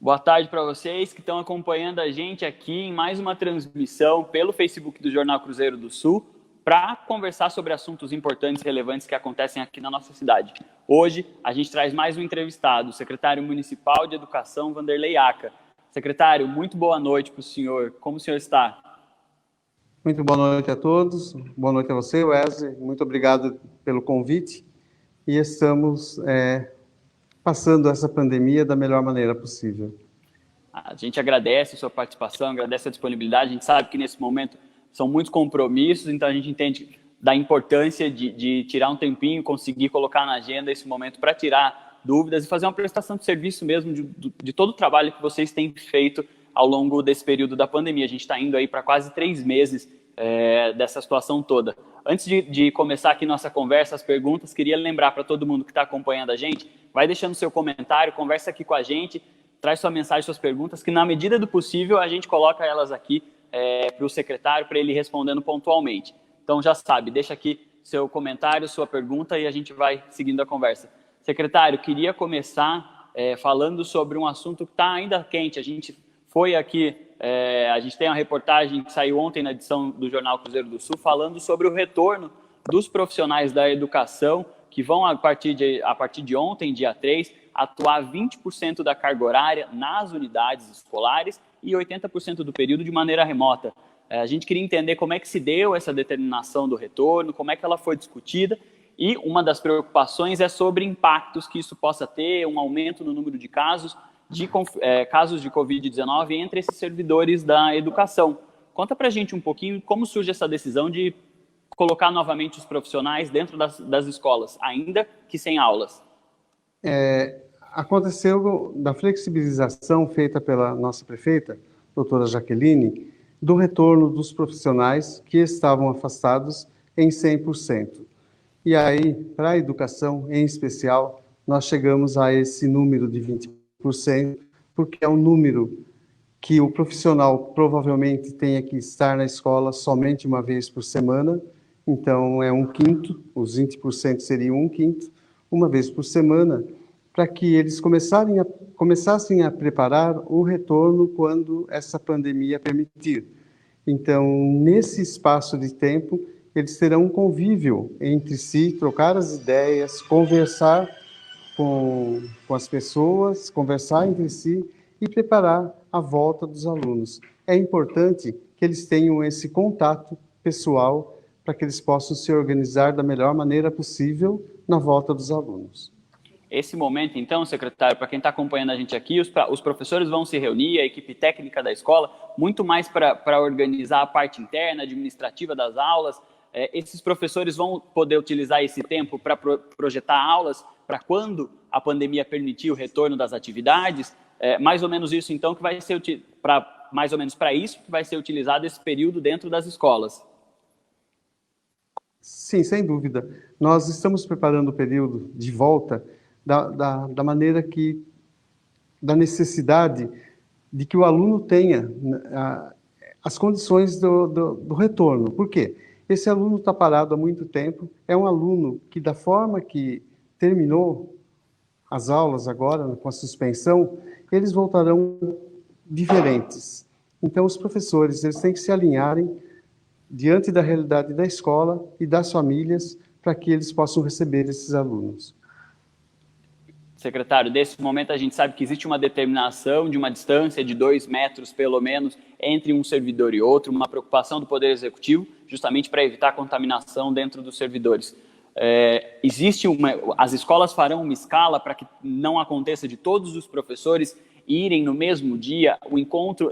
Boa tarde para vocês que estão acompanhando a gente aqui em mais uma transmissão pelo Facebook do Jornal Cruzeiro do Sul para conversar sobre assuntos importantes e relevantes que acontecem aqui na nossa cidade. Hoje, a gente traz mais um entrevistado, o secretário municipal de Educação, Vanderlei Aca. Secretário, muito boa noite para o senhor. Como o senhor está? Muito boa noite a todos. Boa noite a você, Wesley. Muito obrigado pelo convite. E estamos passando essa pandemia da melhor maneira possível. A gente agradece a sua participação, agradece a disponibilidade. A gente sabe que nesse momento são muitos compromissos, então a gente entende da importância de tirar um tempinho, conseguir colocar na agenda esse momento para tirar dúvidas e fazer uma prestação de serviço mesmo de todo o trabalho que vocês têm feito ao longo desse período da pandemia. A gente está indo aí para quase 3 meses dessa situação toda. Antes de começar aqui nossa conversa, as perguntas, queria lembrar para todo mundo que está acompanhando a gente, vai deixando seu comentário, conversa aqui com a gente, traz sua mensagem, suas perguntas, que na medida do possível a gente coloca elas aqui para o secretário, para ele respondendo pontualmente. Então já sabe, deixa aqui seu comentário, sua pergunta e a gente vai seguindo a conversa. Secretário, queria começar falando sobre um assunto que está ainda quente. A gente foi aqui, a gente tem uma reportagem que saiu ontem na edição do Jornal Cruzeiro do Sul falando sobre o retorno dos profissionais da educação que vão, a partir de ontem, dia 3, atuar 20% da carga horária nas unidades escolares e 80% do período de maneira remota. A gente queria entender como é que se deu essa determinação do retorno, como é que ela foi discutida, e uma das preocupações é sobre impactos que isso possa ter, um aumento no número de casos de Covid-19 entre esses servidores da educação. Conta pra gente um pouquinho como surge essa decisão de colocar novamente os profissionais dentro das escolas, ainda que sem aulas. Aconteceu da flexibilização feita pela nossa prefeita, doutora Jaqueline, do retorno dos profissionais que estavam afastados em 100%. E aí, para a educação em especial, nós chegamos a esse número de 20%, porque é um número que o profissional provavelmente tenha que estar na escola somente uma vez por semana, então é 1/5, os 20% seriam 1/5, uma vez por semana, para que eles começassem a preparar o retorno quando essa pandemia permitir. Então, nesse espaço de tempo, eles terão um convívio entre si, trocar as ideias, conversar com as pessoas, conversar entre si e preparar a volta dos alunos. É importante que eles tenham esse contato pessoal para que eles possam se organizar da melhor maneira possível na volta dos alunos. Esse momento, então, secretário, para quem está acompanhando a gente aqui, os professores vão se reunir, a equipe técnica da escola, muito mais para organizar a parte interna, administrativa das aulas. Esses professores vão poder utilizar esse tempo para projetar aulas para quando a pandemia permitir o retorno das atividades. Mais ou menos isso, então, que vai ser mais ou menos para isso que vai ser utilizado esse período dentro das escolas. Sim, sem dúvida. Nós estamos preparando o período de volta da maneira que, da necessidade de que o aluno tenha as condições do retorno. Por quê? Esse aluno está parado há muito tempo, é um aluno que, da forma que terminou as aulas agora, com a suspensão, eles voltarão diferentes. Então, os professores eles têm que se alinharem diante da realidade da escola e das famílias para que eles possam receber esses alunos. Secretário, desse momento a gente sabe que existe uma determinação de uma distância de 2 metros, pelo menos, entre um servidor e outro, uma preocupação do Poder Executivo, justamente para evitar a contaminação dentro dos servidores. As escolas farão uma escala para que não aconteça de todos os professores irem no mesmo dia,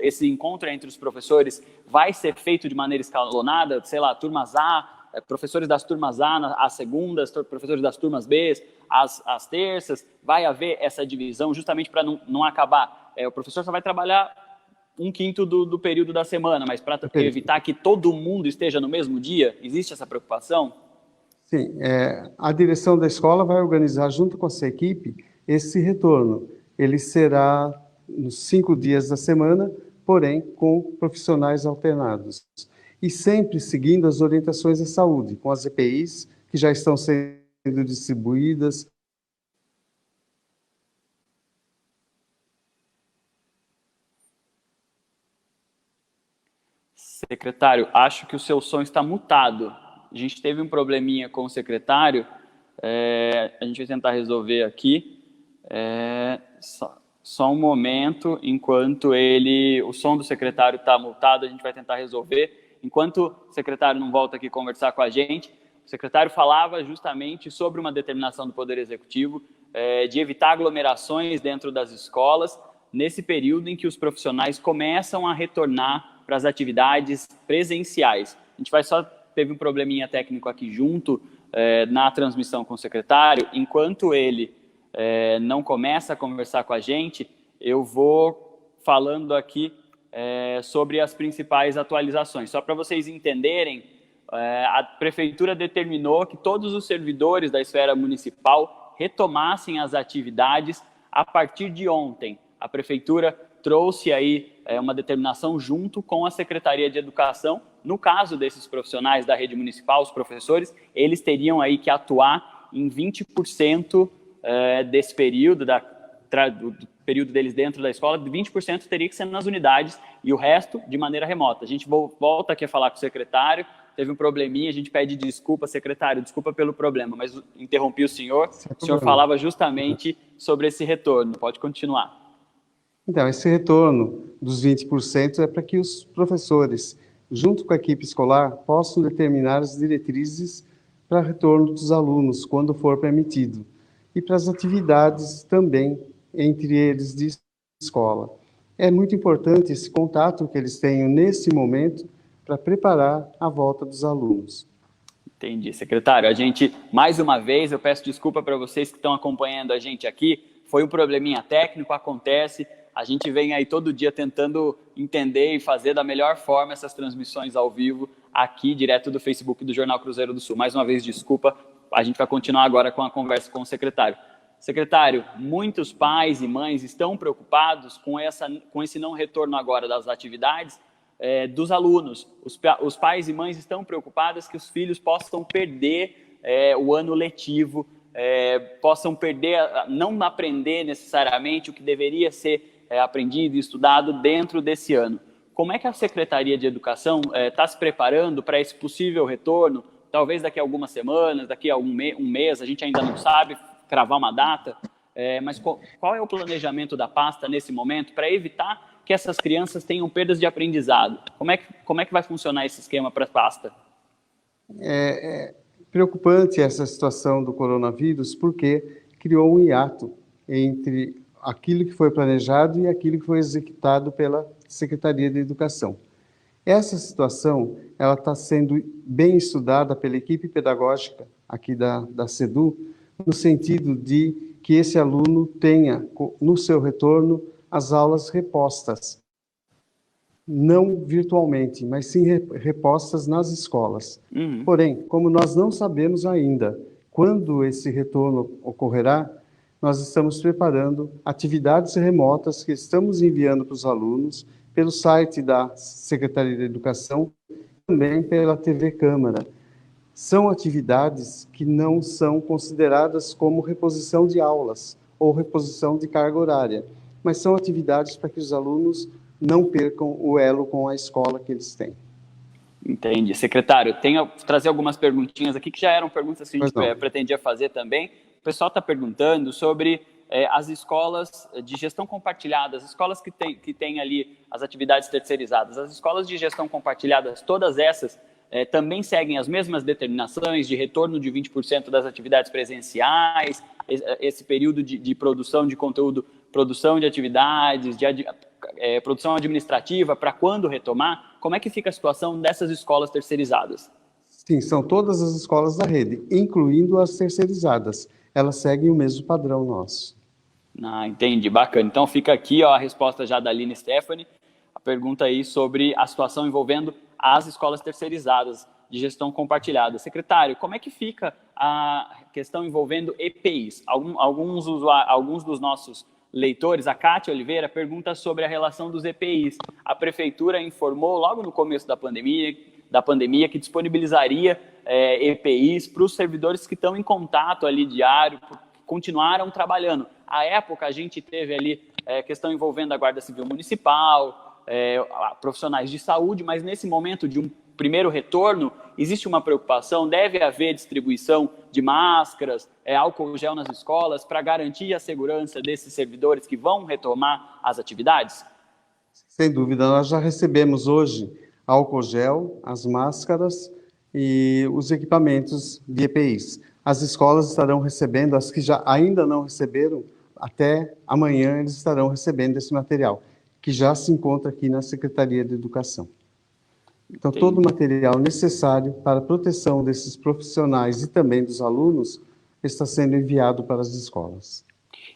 esse encontro entre os professores vai ser feito de maneira escalonada, sei lá, turmas A, professores das turmas A às segundas, professores das turmas B às terças, vai haver essa divisão justamente para não acabar. O professor só vai trabalhar 1/5 do período da semana, mas para evitar que todo mundo esteja no mesmo dia, existe essa preocupação? Sim, a direção da escola vai organizar junto com a sua equipe esse retorno. Ele será nos 5 dias da semana, porém com profissionais alternados. E sempre seguindo as orientações da saúde, com as EPIs que já estão sendo distribuídas. Secretário, acho que o seu som está mutado. A gente teve um probleminha com o secretário, a gente vai tentar resolver aqui. Só um momento, enquanto o som do secretário está mutado, a gente vai tentar resolver. Enquanto o secretário não volta aqui conversar com a gente, o secretário falava justamente sobre uma determinação do Poder Executivo de evitar aglomerações dentro das escolas, nesse período em que os profissionais começam a retornar para as atividades presenciais. A gente teve um probleminha técnico aqui junto na transmissão com o secretário. Enquanto ele não começa a conversar com a gente, eu vou falando aqui sobre as principais atualizações. Só para vocês entenderem, a Prefeitura determinou que todos os servidores da esfera municipal retomassem as atividades a partir de ontem. A Prefeitura trouxe aí uma determinação junto com a Secretaria de Educação. No caso desses profissionais da rede municipal, os professores, eles teriam aí que atuar em 20% desse período, do período deles dentro da escola, 20% teria que ser nas unidades e o resto de maneira remota. A gente volta aqui a falar com o secretário, teve um probleminha, a gente pede desculpa, secretário, desculpa pelo problema, mas interrompi o senhor falava justamente sobre esse retorno, pode continuar. Então, esse retorno dos 20% é para que os professores, junto com a equipe escolar, possam determinar as diretrizes para retorno dos alunos, quando for permitido, e para as atividades também entre eles de escola. É muito importante esse contato que eles tenham nesse momento para preparar a volta dos alunos. Entendi, secretário. Mais uma vez, eu peço desculpa para vocês que estão acompanhando a gente aqui. Foi um probleminha técnico, acontece. A gente vem aí todo dia tentando entender e fazer da melhor forma essas transmissões ao vivo aqui, direto do Facebook do Jornal Cruzeiro do Sul. Mais uma vez, desculpa. A gente vai continuar agora com a conversa com o secretário. Secretário, muitos pais e mães estão preocupados com esse não retorno agora das atividades dos alunos. Os pais e mães estão preocupados que os filhos possam perder o ano letivo, possam perder, não aprender necessariamente o que deveria ser aprendido e estudado dentro desse ano. Como é que a Secretaria de Educação está se preparando para esse possível retorno? Talvez daqui a algumas semanas, daqui a um mês, a gente ainda não sabe cravar uma data, mas qual é o planejamento da pasta nesse momento para evitar que essas crianças tenham perdas de aprendizado? Como é que vai funcionar esse esquema para a pasta? É preocupante essa situação do coronavírus, porque criou um hiato entre aquilo que foi planejado e aquilo que foi executado pela Secretaria de Educação. Essa situação ela está sendo bem estudada pela equipe pedagógica aqui da SEDU, no sentido de que esse aluno tenha, no seu retorno, as aulas repostas. Não virtualmente, mas sim repostas nas escolas. Uhum. Porém, como nós não sabemos ainda quando esse retorno ocorrerá, nós estamos preparando atividades remotas que estamos enviando para os alunos pelo site da Secretaria de Educação, também pela TV Câmara. São atividades que não são consideradas como reposição de aulas ou reposição de carga horária, mas são atividades para que os alunos não percam o elo com a escola que eles têm. Entendi. Secretário, trazer algumas perguntinhas aqui, que já eram perguntas que a gente pretendia fazer também. O pessoal está perguntando sobre as escolas de gestão compartilhada, as escolas que têm ali as atividades terceirizadas. As escolas de gestão compartilhada, todas essas também seguem as mesmas determinações de retorno de 20% das atividades presenciais, esse período de produção de conteúdo, produção de atividades, produção administrativa, para quando retomar? Como é que fica a situação dessas escolas terceirizadas? Sim, são todas as escolas da rede, incluindo as terceirizadas. Elas seguem o mesmo padrão nosso. Entendi, bacana. Então fica aqui a resposta já da Aline Stephanie, a pergunta aí sobre a situação envolvendo as escolas terceirizadas de gestão compartilhada. Secretário, como é que fica a questão envolvendo EPIs? Alguns dos nossos leitores, a Kátia Oliveira, pergunta sobre a relação dos EPIs. A Prefeitura informou logo no começo da pandemia que disponibilizaria EPIs para os servidores que estão em contato ali diário, continuaram trabalhando. À época, a gente teve ali questão envolvendo a Guarda Civil Municipal, profissionais de saúde, mas nesse momento de um primeiro retorno, existe uma preocupação, deve haver distribuição de máscaras, álcool gel nas escolas, para garantir a segurança desses servidores que vão retomar as atividades? Sem dúvida, nós já recebemos hoje álcool gel, as máscaras e os equipamentos de EPIs. As escolas estarão recebendo, as que ainda não receberam, até amanhã eles estarão recebendo esse material, que já se encontra aqui na Secretaria de Educação. Então, todo o material necessário para a proteção desses profissionais e também dos alunos está sendo enviado para as escolas.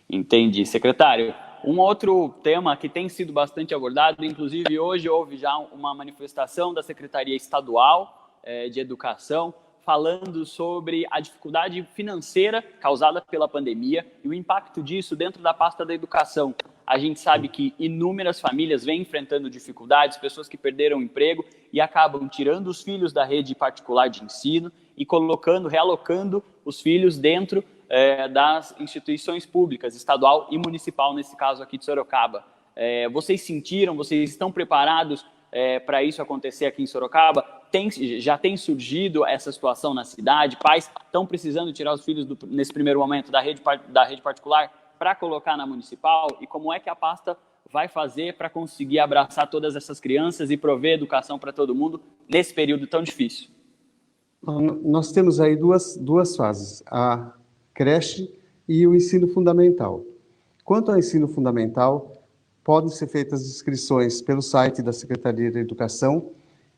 Entendi. Secretário, um outro tema que tem sido bastante abordado, inclusive hoje houve já uma manifestação da Secretaria Estadual de Educação, falando sobre a dificuldade financeira causada pela pandemia e o impacto disso dentro da pasta da educação. A gente sabe que inúmeras famílias vêm enfrentando dificuldades, pessoas que perderam o emprego e acabam tirando os filhos da rede particular de ensino e realocando os filhos dentro das instituições públicas, estadual e municipal, nesse caso aqui de Sorocaba. Vocês estão preparados para isso acontecer aqui em Sorocaba? Já tem surgido essa situação na cidade? Pais estão precisando tirar os filhos, nesse primeiro momento, da rede particular para colocar na municipal? E como é que a pasta vai fazer para conseguir abraçar todas essas crianças e prover educação para todo mundo nesse período tão difícil? Nós temos aí duas fases, a creche e o ensino fundamental. Quanto ao ensino fundamental, podem ser feitas inscrições pelo site da Secretaria de Educação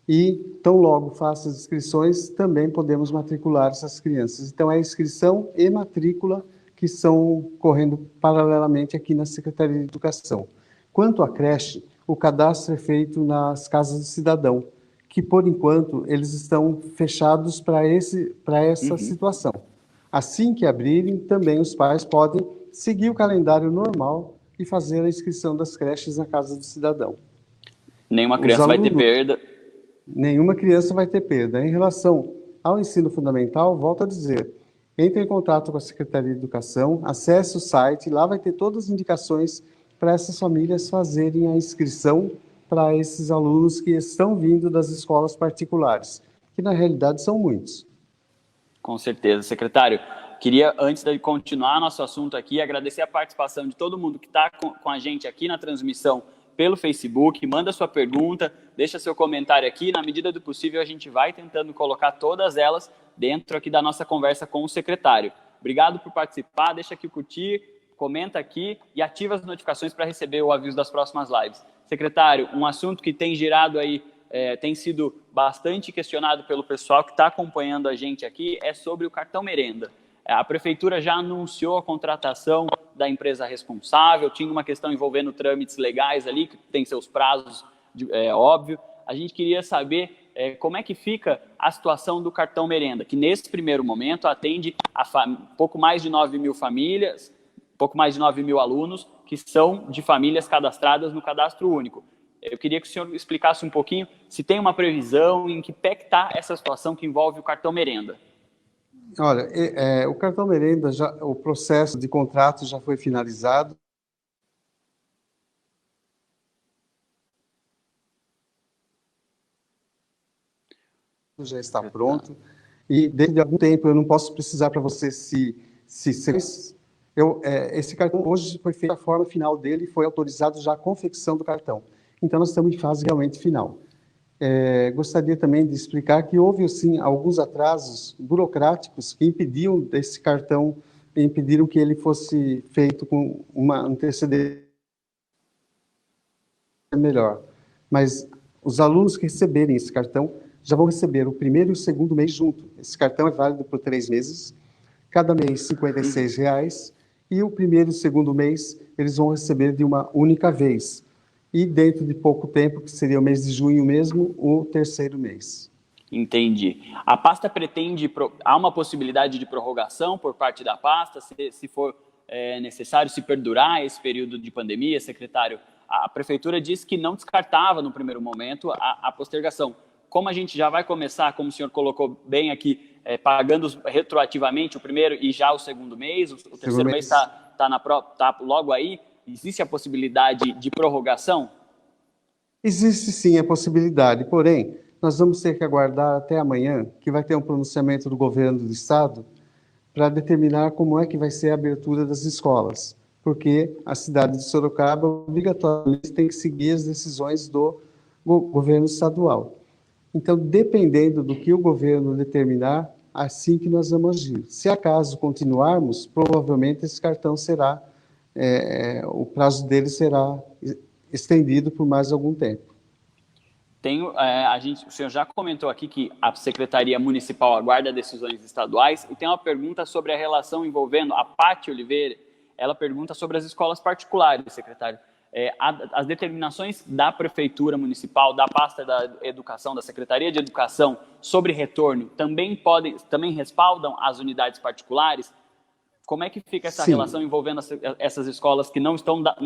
e, tão logo faça as inscrições, também podemos matricular essas crianças. Então, é inscrição e matrícula que estão correndo paralelamente aqui na Secretaria de Educação. Quanto à creche, o cadastro é feito nas casas do cidadão, que, por enquanto, eles estão fechados para essa situação. Assim que abrirem, também os pais podem seguir o calendário normal e fazer a inscrição das creches na casa do cidadão. Nenhuma criança vai ter perda. Nenhuma criança vai ter perda. Em relação ao ensino fundamental, volto a dizer, entre em contato com a Secretaria de Educação, acesse o site, lá vai ter todas as indicações para essas famílias fazerem a inscrição para esses alunos que estão vindo das escolas particulares, que na realidade são muitos. Com certeza, secretário. Queria, antes de continuar nosso assunto aqui, agradecer a participação de todo mundo que está com a gente aqui na transmissão pelo Facebook. Manda sua pergunta, deixa seu comentário aqui. Na medida do possível, a gente vai tentando colocar todas elas dentro aqui da nossa conversa com o secretário. Obrigado por participar, deixa aqui o curtir, comenta aqui e ativa as notificações para receber o aviso das próximas lives. Secretário, um assunto que tem girado aí, tem sido bastante questionado pelo pessoal que está acompanhando a gente aqui, é sobre o cartão merenda. A Prefeitura já anunciou a contratação da empresa responsável, tinha uma questão envolvendo trâmites legais ali, que tem seus prazos, óbvio. A gente queria saber como é que fica a situação do cartão merenda, que nesse primeiro momento atende a pouco mais de 9 mil famílias, pouco mais de 9 mil alunos, que são de famílias cadastradas no Cadastro Único. Eu queria que o senhor explicasse um pouquinho se tem uma previsão, em que pé está essa situação que envolve o cartão merenda. Olha, o cartão merenda, o processo de contrato já foi finalizado. Já está pronto. E desde algum tempo, eu não posso precisar para você esse cartão hoje foi feita a forma final dele e foi autorizado já a confecção do cartão. Então, nós estamos em fase realmente final. Gostaria também de explicar que houve, sim, alguns atrasos burocráticos que impediam desse cartão, impediram que ele fosse feito com uma antecedência melhor. Mas os alunos que receberem esse cartão já vão receber o primeiro e o segundo mês junto. Esse cartão é válido por 3 meses, cada mês R$ 56,00, e o primeiro e o segundo mês eles vão receber de uma única vez. E dentro de pouco tempo, que seria o mês de junho mesmo, o terceiro mês. Entendi. A pasta pretende, há uma possibilidade de prorrogação por parte da pasta, se for necessário, se perdurar esse período de pandemia, secretário? A Prefeitura disse que não descartava, no primeiro momento, a postergação. Como a gente já vai começar, como o senhor colocou bem aqui, pagando retroativamente o primeiro e já o segundo mês, o terceiro mês está logo aí, existe a possibilidade de prorrogação? Existe sim a possibilidade, porém, nós vamos ter que aguardar até amanhã, que vai ter um pronunciamento do governo do estado para determinar como é que vai ser a abertura das escolas, porque a cidade de Sorocaba obrigatoriamente tem que seguir as decisões do governo estadual. Então, dependendo do que o governo determinar, assim que nós vamos agir. Se acaso continuarmos, provavelmente esse cartão será, o prazo dele será estendido por mais algum tempo. O senhor já comentou aqui que a Secretaria Municipal aguarda decisões estaduais, e tem uma pergunta sobre a relação envolvendo a Pátia Oliveira. Ela pergunta sobre as escolas particulares, secretário. As determinações da Prefeitura Municipal, da pasta da Educação, da Secretaria de Educação, sobre retorno, também respaldam as unidades particulares? Como é que fica essa relação envolvendo essas escolas que não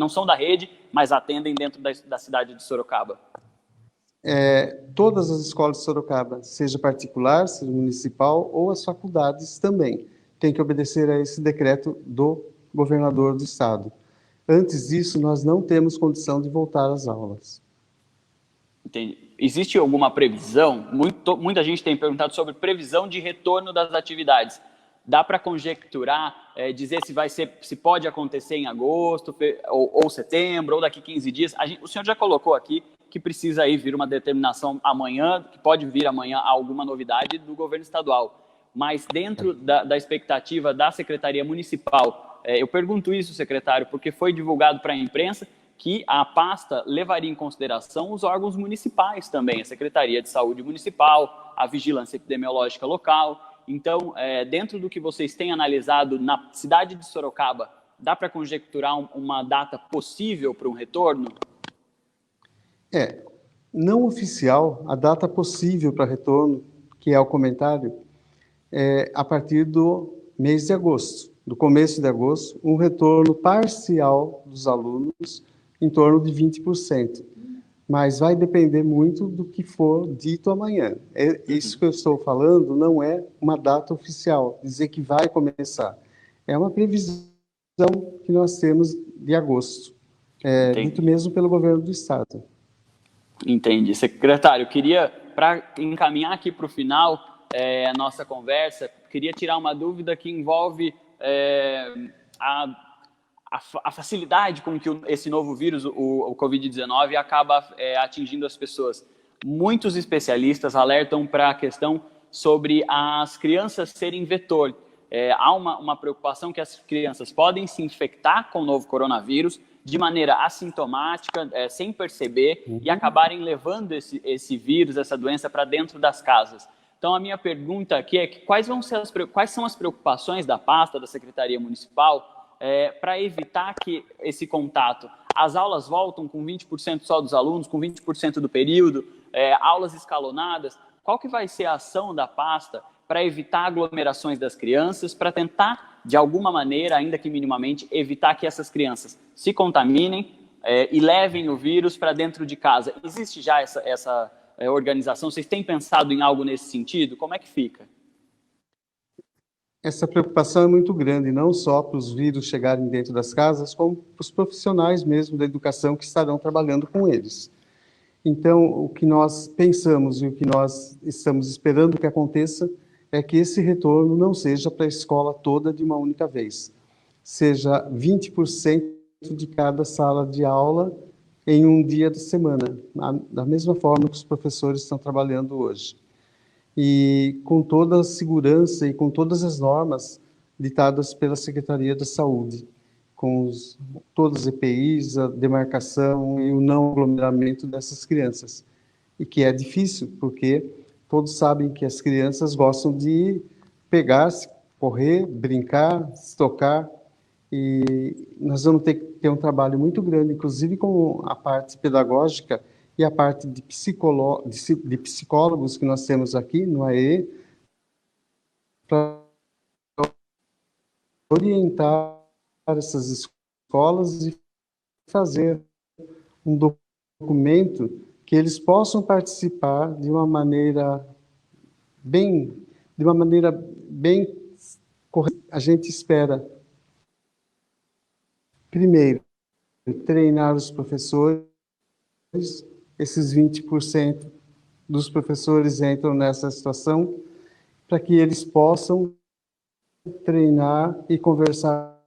são da rede, mas atendem dentro da cidade de Sorocaba? Todas as escolas de Sorocaba, seja particular, seja municipal, ou as faculdades também, têm que obedecer a esse decreto do governador do estado. Antes disso, nós não temos condição de voltar às aulas. Entendi. Existe alguma previsão? Muita gente tem perguntado sobre previsão de retorno das atividades. Dá para conjecturar, dizer se pode acontecer em agosto, ou setembro, ou daqui 15 dias? O senhor já colocou aqui que precisa aí vir uma determinação amanhã, que pode vir amanhã alguma novidade do governo estadual. Mas dentro da expectativa da Secretaria Municipal, eu pergunto isso, secretário, porque foi divulgado para a imprensa que a pasta levaria em consideração os órgãos municipais também, a Secretaria de Saúde Municipal, a Vigilância Epidemiológica Local. Então, dentro do que vocês têm analisado na cidade de Sorocaba, dá para conjecturar uma data possível para um retorno? Não oficial, a data possível para retorno, que é o comentário, a partir do mês de agosto, do começo de agosto, um retorno parcial dos alunos em torno de 20%. Mas vai depender muito do que for dito amanhã. Isso que eu estou falando não é uma data oficial, dizer que vai começar. É uma previsão que nós temos de agosto, dito mesmo pelo governo do estado. Entendi. Secretário, queria, para encaminhar aqui para o final a nossa conversa, queria tirar uma dúvida que envolve a facilidade com que esse novo vírus, o Covid-19, acaba atingindo as pessoas. Muitos especialistas alertam para a questão sobre as crianças serem vetor. Há uma preocupação que as crianças podem se infectar com o novo coronavírus de maneira assintomática, sem perceber, e acabarem levando esse vírus, essa doença, para dentro das casas. Então, a minha pergunta aqui é quais são as preocupações da pasta, da Secretaria Municipal, para evitar que esse contato. As aulas voltam com 20% só dos alunos, com 20% do período, aulas escalonadas. Qual que vai ser a ação da pasta para evitar aglomerações das crianças, para tentar, de alguma maneira, ainda que minimamente, evitar que essas crianças se contaminem e levem o vírus para dentro de casa? Existe já essa organização? Vocês têm pensado em algo nesse sentido? Como é que fica? Essa preocupação é muito grande, não só para os vírus chegarem dentro das casas, como para os profissionais mesmo da educação que estarão trabalhando com eles. Então, o que nós pensamos e o que nós estamos esperando que aconteça é que esse retorno não seja para a escola toda de uma única vez. Seja 20% de cada sala de aula em um dia da semana, da mesma forma que os professores estão trabalhando hoje. E com toda a segurança e com todas as normas ditadas pela Secretaria da Saúde, com todas as EPIs, a demarcação e o não aglomeramento dessas crianças. E que é difícil, porque todos sabem que as crianças gostam de pegar, correr, brincar, se tocar, e nós vamos ter que ter um trabalho muito grande, inclusive com a parte pedagógica e a parte de psicólogos que nós temos aqui no AE, para orientar essas escolas e fazer um documento que eles possam participar de uma maneira bem correta. A gente espera, primeiro, treinar os professores esses 20% dos professores entram nessa situação para que eles possam treinar e conversar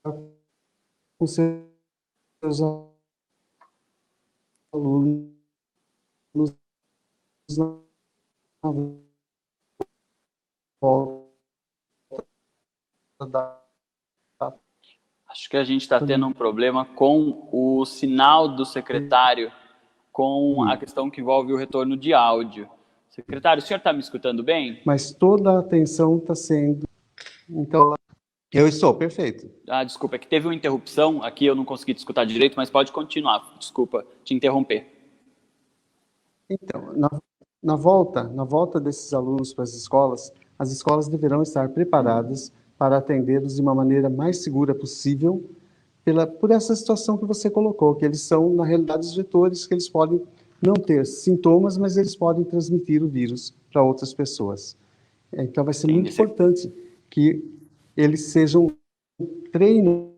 com seus alunos na volta da... Acho que a gente está tendo um problema com o sinal do secretário, com a questão que envolve o retorno de áudio. Secretário, o senhor está me escutando bem? Mas toda a atenção está sendo... Então, eu estou, perfeito. Ah, desculpa, é que teve uma interrupção aqui, eu não consegui te escutar direito, mas pode continuar. Desculpa te interromper. Então, na volta desses alunos para as escolas deverão estar preparadas para atendê-los de uma maneira mais segura possível, por essa situação que você colocou, que eles são, na realidade, os vetores, que eles podem não ter sintomas, mas eles podem transmitir o vírus para outras pessoas. Então, vai ser muito importante que eles sejam treinados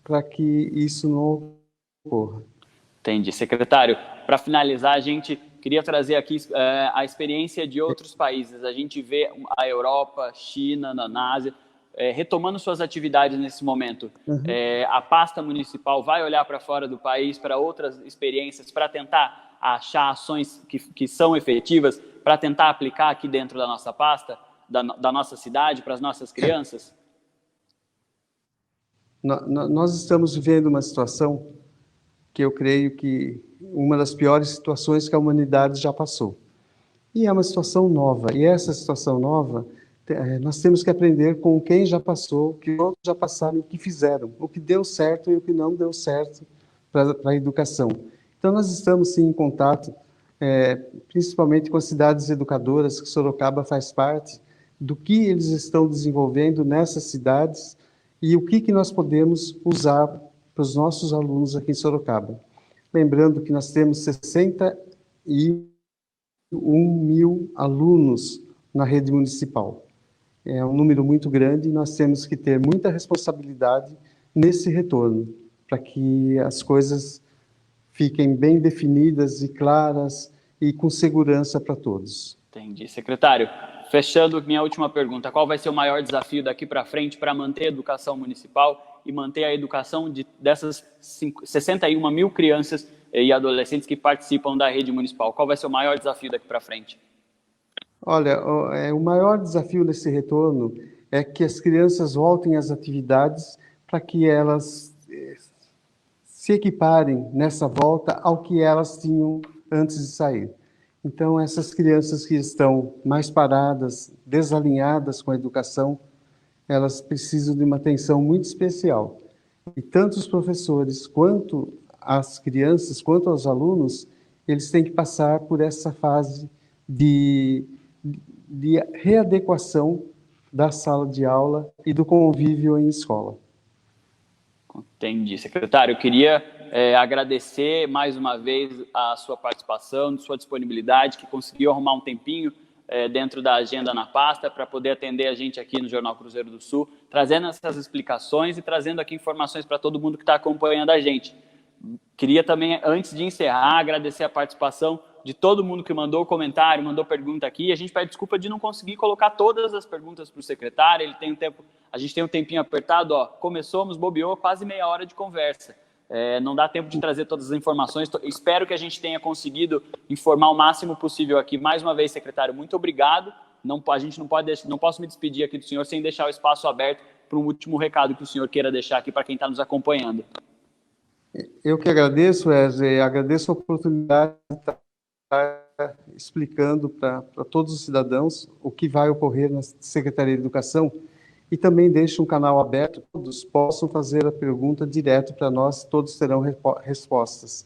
para que isso não ocorra. Entendi. Secretário, para finalizar, a gente queria trazer aqui a experiência de outros países. A gente vê a Europa, China, na Ásia, retomando suas atividades nesse momento. A pasta municipal vai olhar para fora do país, para outras experiências, para tentar achar ações que são efetivas, para tentar aplicar aqui dentro da nossa pasta, da nossa cidade, para as nossas crianças? Nós estamos vivendo uma situação que eu creio que uma das piores situações que a humanidade já passou. E é uma situação nova. E essa situação nova, nós temos que aprender com quem já passou, o que outros já passaram, o que fizeram, o que deu certo e o que não deu certo para a educação. Então, nós estamos, sim, em contato, principalmente com as cidades educadoras, que Sorocaba faz parte, do que eles estão desenvolvendo nessas cidades e o que nós podemos usar para os nossos alunos aqui em Sorocaba. Lembrando que nós temos 61 mil alunos na rede municipal. É um número muito grande e nós temos que ter muita responsabilidade nesse retorno, para que as coisas fiquem bem definidas e claras e com segurança para todos. Entendi. Secretário, fechando minha última pergunta, qual vai ser o maior desafio daqui para frente para manter a educação municipal e manter a educação dessas 61 mil crianças e adolescentes que participam da rede municipal? Qual vai ser o maior desafio daqui para frente? Olha, o maior desafio nesse retorno é que as crianças voltem às atividades para que elas se equiparem nessa volta ao que elas tinham antes de sair. Então, essas crianças que estão mais paradas, desalinhadas com a educação, elas precisam de uma atenção muito especial. E tanto os professores, quanto as crianças, quanto os alunos, eles têm que passar por essa fase de readequação da sala de aula e do convívio em escola. Entendi. Secretário, eu queria agradecer mais uma vez a sua participação, sua disponibilidade, que conseguiu arrumar um tempinho dentro da agenda na pasta para poder atender a gente aqui no Jornal Cruzeiro do Sul, trazendo essas explicações e trazendo aqui informações para todo mundo que está acompanhando a gente. Queria também, antes de encerrar, agradecer a participação de todo mundo que mandou comentário, mandou pergunta aqui. A gente pede desculpa de não conseguir colocar todas as perguntas para o secretário. Ele tem um tempo, a gente tem um tempinho apertado. Começamos, bobeou, quase meia hora de conversa. Não dá tempo de trazer todas as informações. Espero que a gente tenha conseguido informar o máximo possível aqui. Mais uma vez, secretário, muito obrigado. A gente não posso me despedir aqui do senhor sem deixar o espaço aberto para um último recado que o senhor queira deixar aqui para quem está nos acompanhando. Eu que agradeço, Wesley, agradeço a oportunidade de estar explicando para todos os cidadãos o que vai ocorrer na Secretaria de Educação e também deixo um canal aberto, todos possam fazer a pergunta direto para nós, todos terão respostas.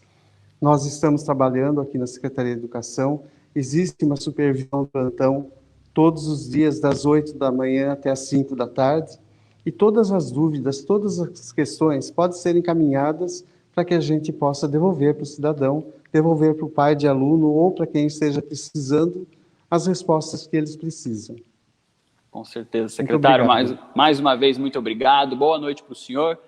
Nós estamos trabalhando aqui na Secretaria de Educação, existe uma supervisão do plantão todos os dias das 8 da manhã até as 5 da tarde e todas as dúvidas, todas as questões podem ser encaminhadas para que a gente possa devolver para o cidadão, devolver para o pai de aluno ou para quem esteja precisando as respostas que eles precisam. Com certeza, secretário. Mais uma vez, muito obrigado. Boa noite para o senhor.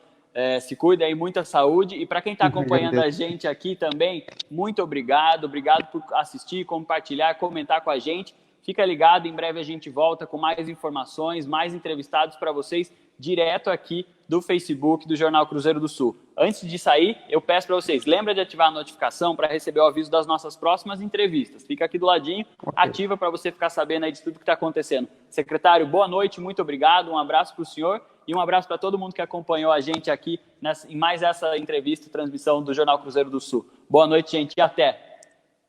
Se cuida aí, muita saúde. E para quem está acompanhando a gente aqui também, muito obrigado. Obrigado por assistir, compartilhar, comentar com a gente. Fica ligado, em breve a gente volta com mais informações, mais entrevistados para vocês, direto aqui do Facebook do Jornal Cruzeiro do Sul. Antes de sair, eu peço para vocês, lembra de ativar a notificação para receber o aviso das nossas próximas entrevistas. Fica aqui do ladinho, ativa para você ficar sabendo aí de tudo que está acontecendo. Secretário, boa noite, muito obrigado, um abraço para o senhor e um abraço para todo mundo que acompanhou a gente aqui em mais essa entrevista e transmissão do Jornal Cruzeiro do Sul. Boa noite, gente, e até!